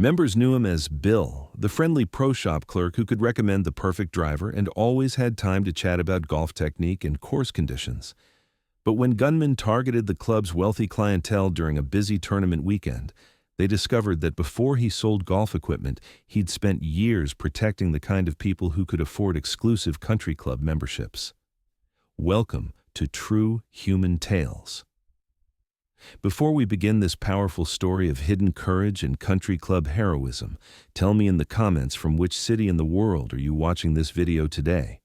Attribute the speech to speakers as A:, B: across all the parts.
A: Members knew him as Bill, the friendly pro shop clerk who could recommend the perfect driver and always had time to chat about golf technique and course conditions. But when gunmen targeted the club's wealthy clientele during a busy tournament weekend, they discovered that before he sold golf equipment, he'd spent years protecting the kind of people who could afford exclusive country club memberships. Welcome to True Human Tales. Before we begin this powerful story of hidden courage and country club heroism, tell me in the comments from which city in the world are you watching this video today.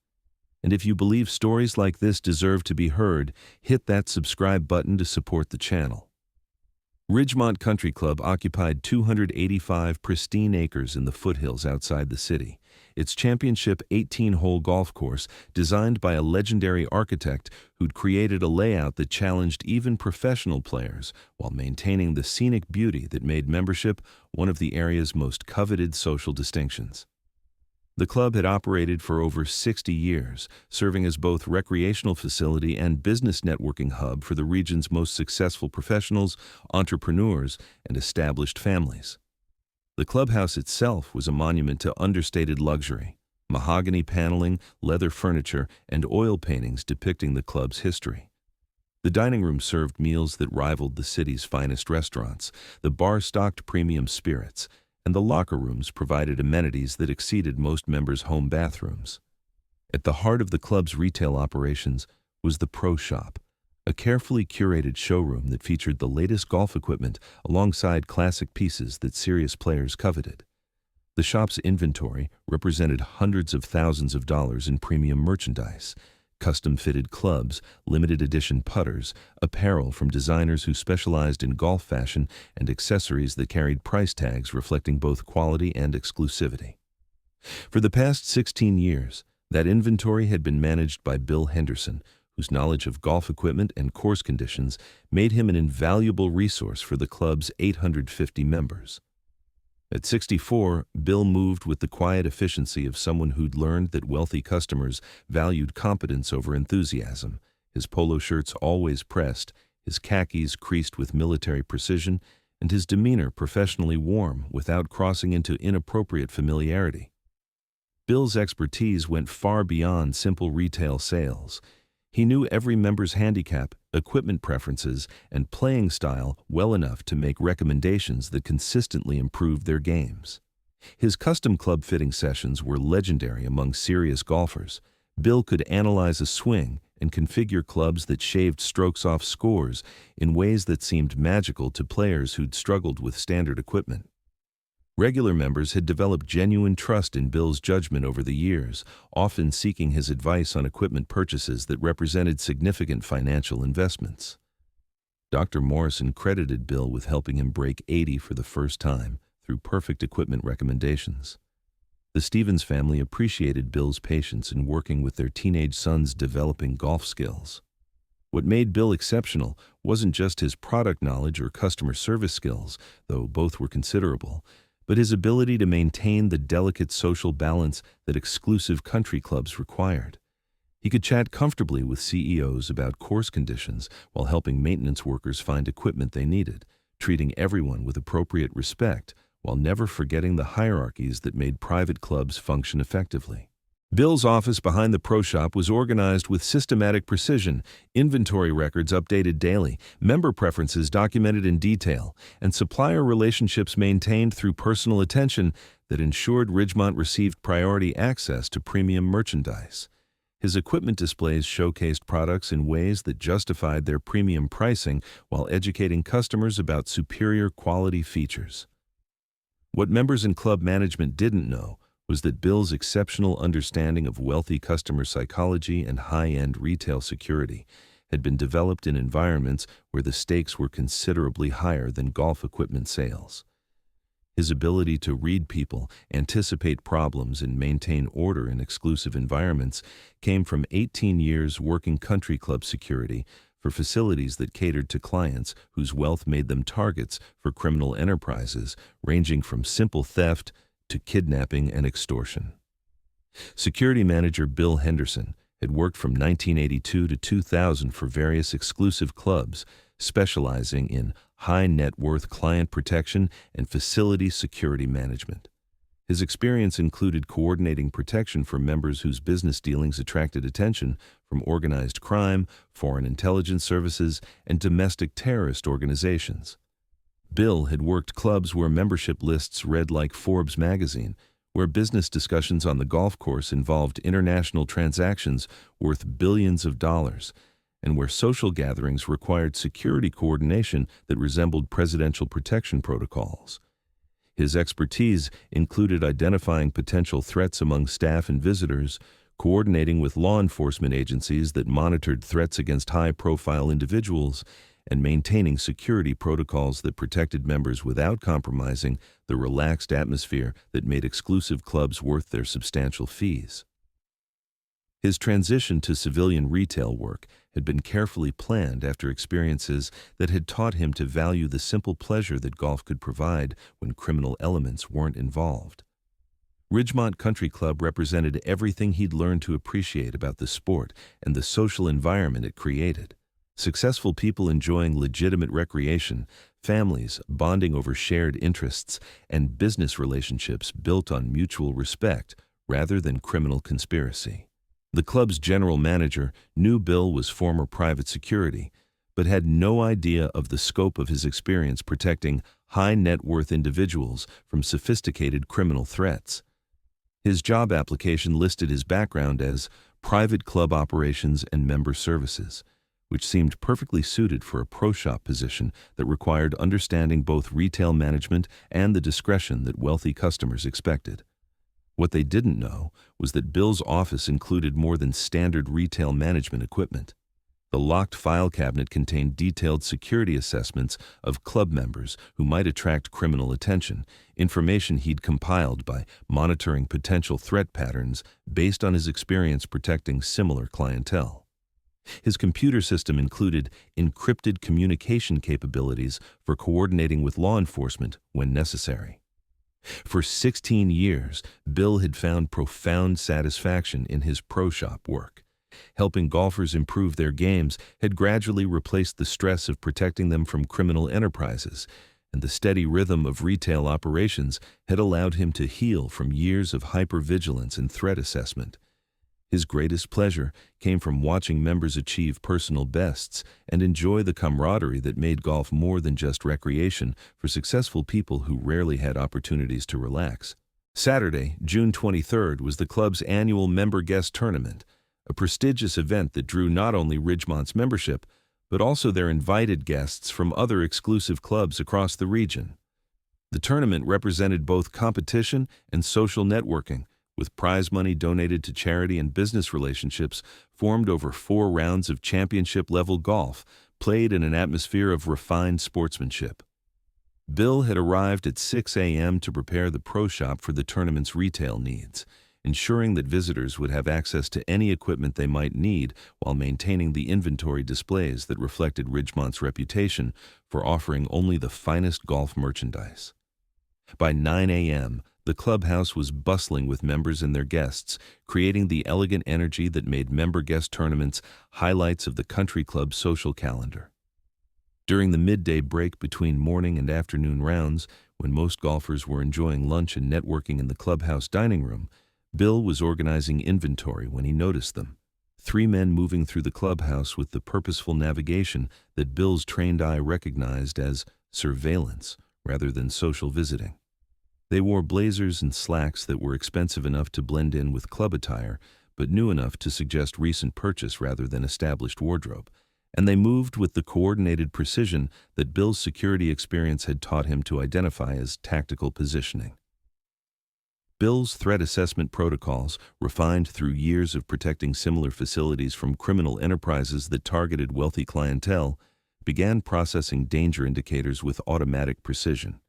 A: And if you believe stories like this deserve to be heard, hit that subscribe button to support the channel. Ridgemont Country Club occupied 285 pristine acres in the foothills outside the city. Its championship 18-hole golf course, designed by a legendary architect who'd created a layout that challenged even professional players while maintaining the scenic beauty that made membership one of the area's most coveted social distinctions. The club had operated for over 60 years, serving as both recreational facility and business networking hub for the region's most successful professionals, entrepreneurs, and established families. The clubhouse itself was a monument to understated luxury, mahogany paneling, leather furniture, and oil paintings depicting the club's history. The dining room served meals that rivaled the city's finest restaurants, the bar stocked premium spirits, and the locker rooms provided amenities that exceeded most members' home bathrooms. At the heart of the club's retail operations was the Pro Shop, a carefully curated showroom that featured the latest golf equipment alongside classic pieces that serious players coveted. The shop's inventory represented hundreds of thousands of dollars in premium merchandise, custom-fitted clubs, limited-edition putters, apparel from designers who specialized in golf fashion, and accessories that carried price tags reflecting both quality and exclusivity. For the past 16 years, that inventory had been managed by Bill Henderson, whose knowledge of golf equipment and course conditions made him an invaluable resource for the club's 850 members. At 64, Bill moved with the quiet efficiency of someone who'd learned that wealthy customers valued competence over enthusiasm, his polo shirts always pressed, his khakis creased with military precision, and his demeanor professionally warm without crossing into inappropriate familiarity. Bill's expertise went far beyond simple retail sales. He knew every member's handicap, equipment preferences, and playing style well enough to make recommendations that consistently improved their games. His custom club fitting sessions were legendary among serious golfers. Bill could analyze a swing and configure clubs that shaved strokes off scores in ways that seemed magical to players who'd struggled with standard equipment. Regular members had developed genuine trust in Bill's judgment over the years, often seeking his advice on equipment purchases that represented significant financial investments. Dr. Morrison credited Bill with helping him break 80 for the first time through perfect equipment recommendations. The Stevens family appreciated Bill's patience in working with their teenage son's developing golf skills. What made Bill exceptional wasn't just his product knowledge or customer service skills, though both were considerable, but his ability to maintain the delicate social balance that exclusive country clubs required. He could chat comfortably with CEOs about course conditions while helping maintenance workers find equipment they needed, treating everyone with appropriate respect while never forgetting the hierarchies that made private clubs function effectively. Bill's office behind the Pro Shop was organized with systematic precision, inventory records updated daily, member preferences documented in detail, and supplier relationships maintained through personal attention that ensured Ridgemont received priority access to premium merchandise. His equipment displays showcased products in ways that justified their premium pricing while educating customers about superior quality features. What members and club management didn't know was that Bill's exceptional understanding of wealthy customer psychology and high-end retail security had been developed in environments where the stakes were considerably higher than golf equipment sales. His ability to read people, anticipate problems, and maintain order in exclusive environments came from 18 years working country club security for facilities that catered to clients whose wealth made them targets for criminal enterprises, ranging from simple theft to kidnapping and extortion. Security manager Bill Henderson had worked from 1982 to 2000 for various exclusive clubs, specializing in high net worth client protection, and facility security management. His experience included coordinating protection for members whose business dealings attracted attention from organized crime, foreign intelligence services, and domestic terrorist organizations. Bill had worked clubs where membership lists read like Forbes magazine, where business discussions on the golf course involved international transactions worth billions of dollars, and where social gatherings required security coordination that resembled presidential protection protocols. His expertise included identifying potential threats among staff and visitors, coordinating with law enforcement agencies that monitored threats against high-profile individuals, and maintaining security protocols that protected members without compromising the relaxed atmosphere that made exclusive clubs worth their substantial fees. His transition to civilian retail work had been carefully planned after experiences that had taught him to value the simple pleasure that golf could provide when criminal elements weren't involved. Ridgemont Country Club represented everything he'd learned to appreciate about the sport and the social environment it created. Successful people enjoying legitimate recreation, families bonding over shared interests, and business relationships built on mutual respect rather than criminal conspiracy. The club's general manager knew Bill was former private security, but had no idea of the scope of his experience protecting high-net-worth individuals from sophisticated criminal threats. His job application listed his background as private club operations and member services, which seemed perfectly suited for a pro shop position that required understanding both retail management and the discretion that wealthy customers expected. What they didn't know was that Bill's office included more than standard retail management equipment. The locked file cabinet contained detailed security assessments of club members who might attract criminal attention, information he'd compiled by monitoring potential threat patterns based on his experience protecting similar clientele. His computer system included encrypted communication capabilities for coordinating with law enforcement when necessary. For 16 years, Bill had found profound satisfaction in his pro shop work. Helping golfers improve their games had gradually replaced the stress of protecting them from criminal enterprises, and the steady rhythm of retail operations had allowed him to heal from years of hypervigilance and threat assessment. His greatest pleasure came from watching members achieve personal bests and enjoy the camaraderie that made golf more than just recreation for successful people who rarely had opportunities to relax. Saturday, June 23rd, was the club's annual member guest tournament, a prestigious event that drew not only Ridgemont's membership, but also their invited guests from other exclusive clubs across the region. The tournament represented both competition and social networking, with prize money donated to charity and business relationships formed over 4 rounds of championship-level golf, played in an atmosphere of refined sportsmanship. Bill had arrived at 6 a.m. to prepare the pro shop for the tournament's retail needs, ensuring that visitors would have access to any equipment they might need while maintaining the inventory displays that reflected Ridgemont's reputation for offering only the finest golf merchandise. By 9 a.m., the clubhouse was bustling with members and their guests, creating the elegant energy that made member guest tournaments highlights of the country club's social calendar. During the midday break between morning and afternoon rounds, when most golfers were enjoying lunch and networking in the clubhouse dining room, Bill was organizing inventory when he noticed them. 3 men moving through the clubhouse with the purposeful navigation that Bill's trained eye recognized as surveillance rather than social visiting. They wore blazers and slacks that were expensive enough to blend in with club attire, but new enough to suggest recent purchase rather than established wardrobe, and they moved with the coordinated precision that Bill's security experience had taught him to identify as tactical positioning. Bill's threat assessment protocols, refined through years of protecting similar facilities from criminal enterprises that targeted wealthy clientele, began processing danger indicators with automatic precision.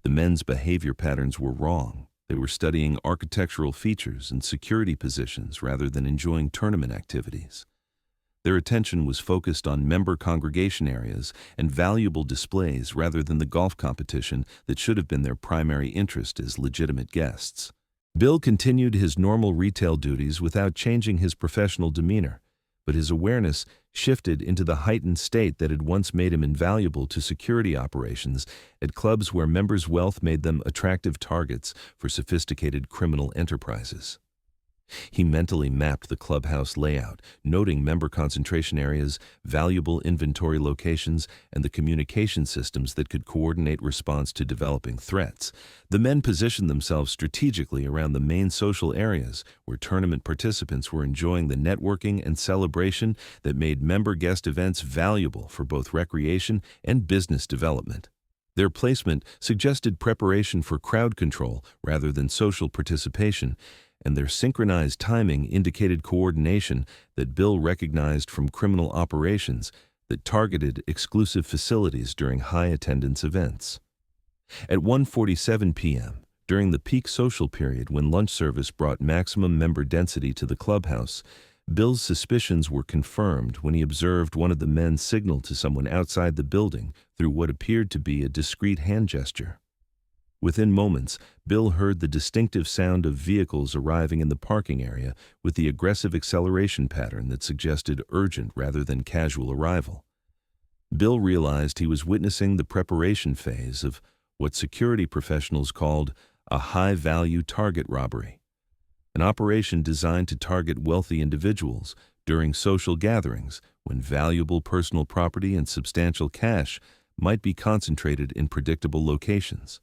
A: The men's behavior patterns were wrong. They were studying architectural features and security positions rather than enjoying tournament activities. Their attention was focused on member congregation areas and valuable displays rather than the golf competition that should have been their primary interest as legitimate guests. Bill continued his normal retail duties without changing his professional demeanor, but his awareness shifted into the heightened state that had once made him invaluable to security operations at clubs where members' wealth made them attractive targets for sophisticated criminal enterprises. He mentally mapped the clubhouse layout, noting member concentration areas, valuable inventory locations, and the communication systems that could coordinate response to developing threats. The men positioned themselves strategically around the main social areas where tournament participants were enjoying the networking and celebration that made member guest events valuable for both recreation and business development. Their placement suggested preparation for crowd control rather than social participation, and their synchronized timing indicated coordination that Bill recognized from criminal operations that targeted exclusive facilities during high-attendance events. At 1:47 p.m., during the peak social period when lunch service brought maximum member density to the clubhouse, Bill's suspicions were confirmed when he observed one of the men signal to someone outside the building through what appeared to be a discreet hand gesture. Within moments, Bill heard the distinctive sound of vehicles arriving in the parking area with the aggressive acceleration pattern that suggested urgent rather than casual arrival. Bill realized he was witnessing the preparation phase of what security professionals called a high-value target robbery, an operation designed to target wealthy individuals during social gatherings when valuable personal property and substantial cash might be concentrated in predictable locations.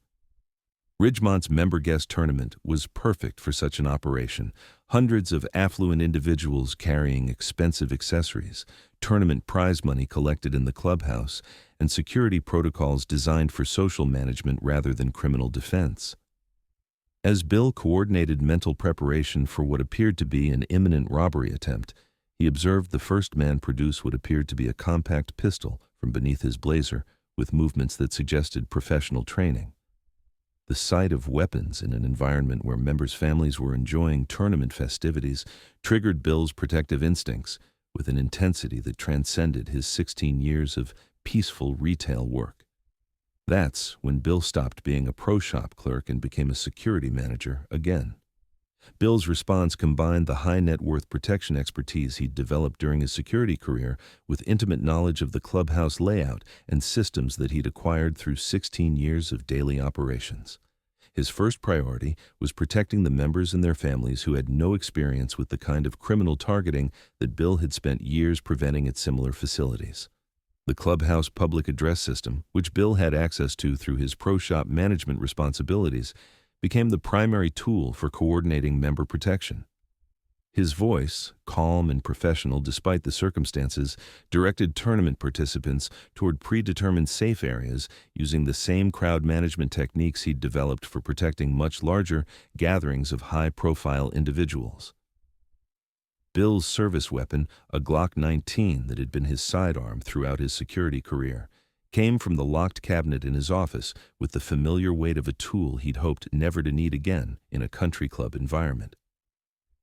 A: Ridgemont's member guest tournament was perfect for such an operation. Hundreds of affluent individuals carrying expensive accessories, tournament prize money collected in the clubhouse, and security protocols designed for social management rather than criminal defense. As Bill coordinated mental preparation for what appeared to be an imminent robbery attempt, he observed the first man produce what appeared to be a compact pistol from beneath his blazer with movements that suggested professional training. The sight of weapons in an environment where members' families were enjoying tournament festivities triggered Bill's protective instincts with an intensity that transcended his 16 years of peaceful retail work. That's when Bill stopped being a pro shop clerk and became a security manager again. Bill's response combined the high net worth protection expertise he'd developed during his security career with intimate knowledge of the clubhouse layout and systems that he'd acquired through 16 years of daily operations. His first priority was protecting the members and their families who had no experience with the kind of criminal targeting that Bill had spent years preventing at similar facilities. The clubhouse public address system, which Bill had access to through his pro shop management responsibilities, became the primary tool for coordinating member protection. His voice, calm and professional despite the circumstances, directed tournament participants toward predetermined safe areas using the same crowd management techniques he'd developed for protecting much larger gatherings of high-profile individuals. Bill's service weapon, a Glock 19 that had been his sidearm throughout his security career, came from the locked cabinet in his office with the familiar weight of a tool he'd hoped never to need again in a country club environment.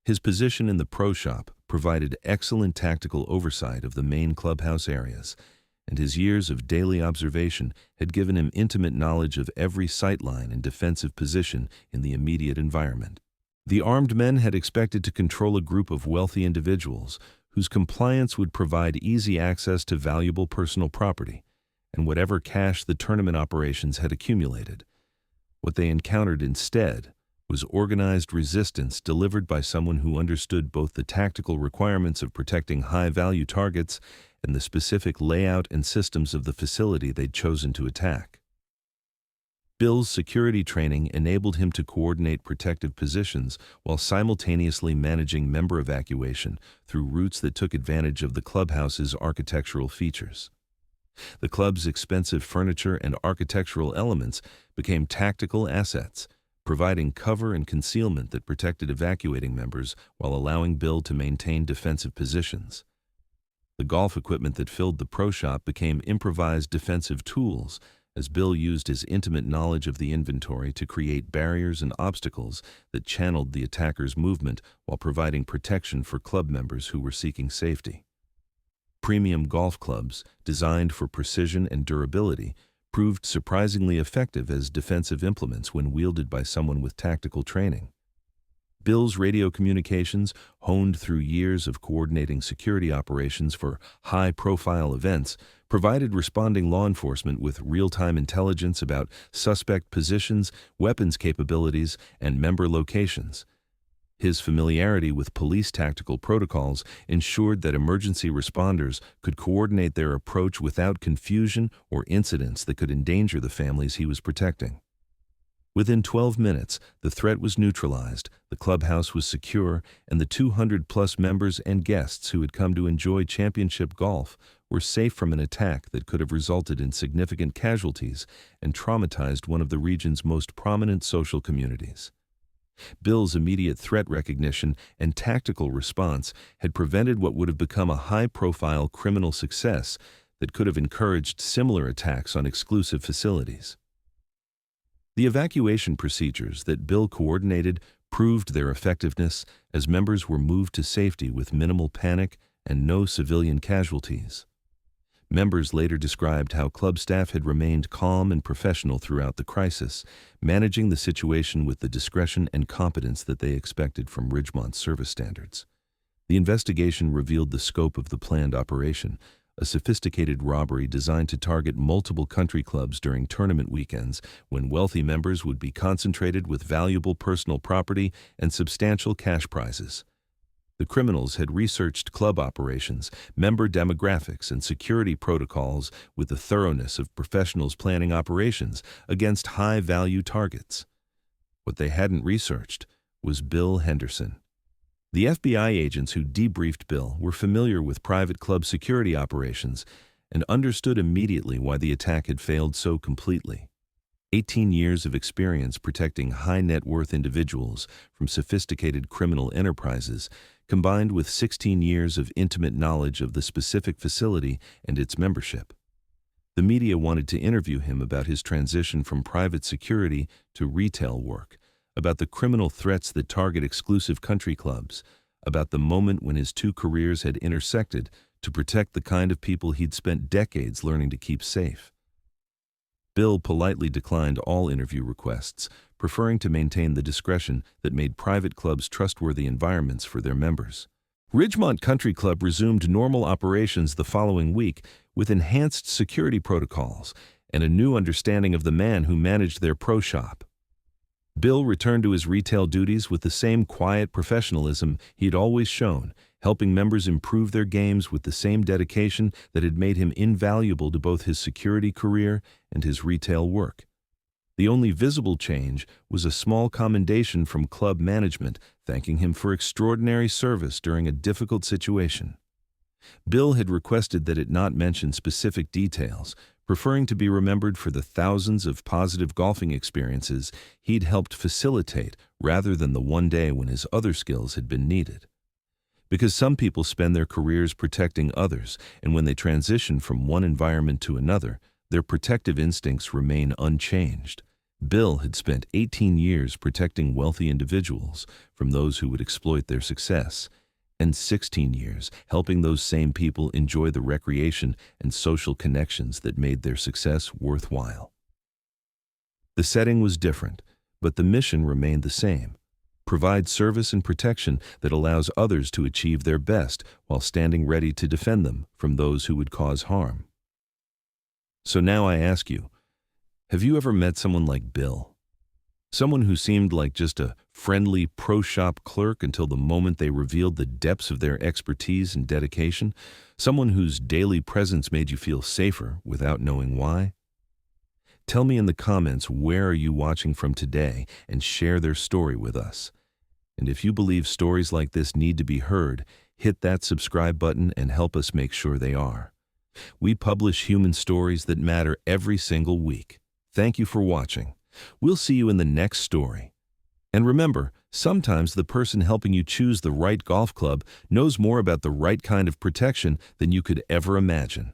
A: His position in the pro shop provided excellent tactical oversight of the main clubhouse areas, and his years of daily observation had given him intimate knowledge of every sightline and defensive position in the immediate environment. The armed men had expected to control a group of wealthy individuals whose compliance would provide easy access to valuable personal property and whatever cash the tournament operations had accumulated. What they encountered instead was organized resistance delivered by someone who understood both the tactical requirements of protecting high-value targets and the specific layout and systems of the facility they'd chosen to attack. Bill's security training enabled him to coordinate protective positions while simultaneously managing member evacuation through routes that took advantage of the clubhouse's architectural features. The club's expensive furniture and architectural elements became tactical assets, providing cover and concealment that protected evacuating members while allowing Bill to maintain defensive positions. The golf equipment that filled the pro shop became improvised defensive tools, as Bill used his intimate knowledge of the inventory to create barriers and obstacles that channeled the attacker's movement while providing protection for club members who were seeking safety. Premium golf clubs, designed for precision and durability, proved surprisingly effective as defensive implements when wielded by someone with tactical training. Bill's radio communications, honed through years of coordinating security operations for high-profile events, provided responding law enforcement with real-time intelligence about suspect positions, weapons capabilities, and member locations. His familiarity with police tactical protocols ensured that emergency responders could coordinate their approach without confusion or incidents that could endanger the families he was protecting. Within 12 minutes, the threat was neutralized, the clubhouse was secure, and the 200-plus members and guests who had come to enjoy championship golf were safe from an attack that could have resulted in significant casualties and traumatized one of the region's most prominent social communities. Bill's immediate threat recognition and tactical response had prevented what would have become a high-profile criminal success that could have encouraged similar attacks on exclusive facilities. The evacuation procedures that Bill coordinated proved their effectiveness as members were moved to safety with minimal panic and no civilian casualties. Members later described how club staff had remained calm and professional throughout the crisis, managing the situation with the discretion and competence that they expected from Ridgemont's service standards. The investigation revealed the scope of the planned operation, a sophisticated robbery designed to target multiple country clubs during tournament weekends when wealthy members would be concentrated with valuable personal property and substantial cash prizes. The criminals had researched club operations, member demographics, and security protocols with the thoroughness of professionals planning operations against high-value targets. What they hadn't researched was Bill Henderson. The FBI agents who debriefed Bill were familiar with private club security operations and understood immediately why the attack had failed so completely. 18 years of experience protecting high-net-worth individuals from sophisticated criminal enterprises, combined with 16 years of intimate knowledge of the specific facility and its membership. The media wanted to interview him about his transition from private security to retail work, about the criminal threats that target exclusive country clubs, about the moment when his two careers had intersected to protect the kind of people he'd spent decades learning to keep safe. Bill politely declined all interview requests, preferring to maintain the discretion that made private clubs trustworthy environments for their members. Ridgemont Country Club resumed normal operations the following week with enhanced security protocols and a new understanding of the man who managed their pro shop. Bill returned to his retail duties with the same quiet professionalism he'd always shown, helping members improve their games with the same dedication that had made him invaluable to both his security career and his retail work. The only visible change was a small commendation from club management, thanking him for extraordinary service during a difficult situation. Bill had requested that it not mention specific details, preferring to be remembered for the thousands of positive golfing experiences he'd helped facilitate rather than the one day when his other skills had been needed. Because some people spend their careers protecting others, and when they transition from one environment to another, their protective instincts remain unchanged. Bill had spent 18 years protecting wealthy individuals from those who would exploit their success, and 16 years helping those same people enjoy the recreation and social connections that made their success worthwhile. The setting was different, but the mission remained the same: provide service and protection that allows others to achieve their best while standing ready to defend them from those who would cause harm. So now I ask you, have you ever met someone like Bill? Someone who seemed like just a friendly pro shop clerk until the moment they revealed the depths of their expertise and dedication? Someone whose daily presence made you feel safer without knowing why? Tell me in the comments where are you watching from today and share their story with us. And if you believe stories like this need to be heard, hit that subscribe button and help us make sure they are. We publish human stories that matter every single week. Thank you for watching. We'll see you in the next story. And remember, sometimes the person helping you choose the right golf club knows more about the right kind of protection than you could ever imagine.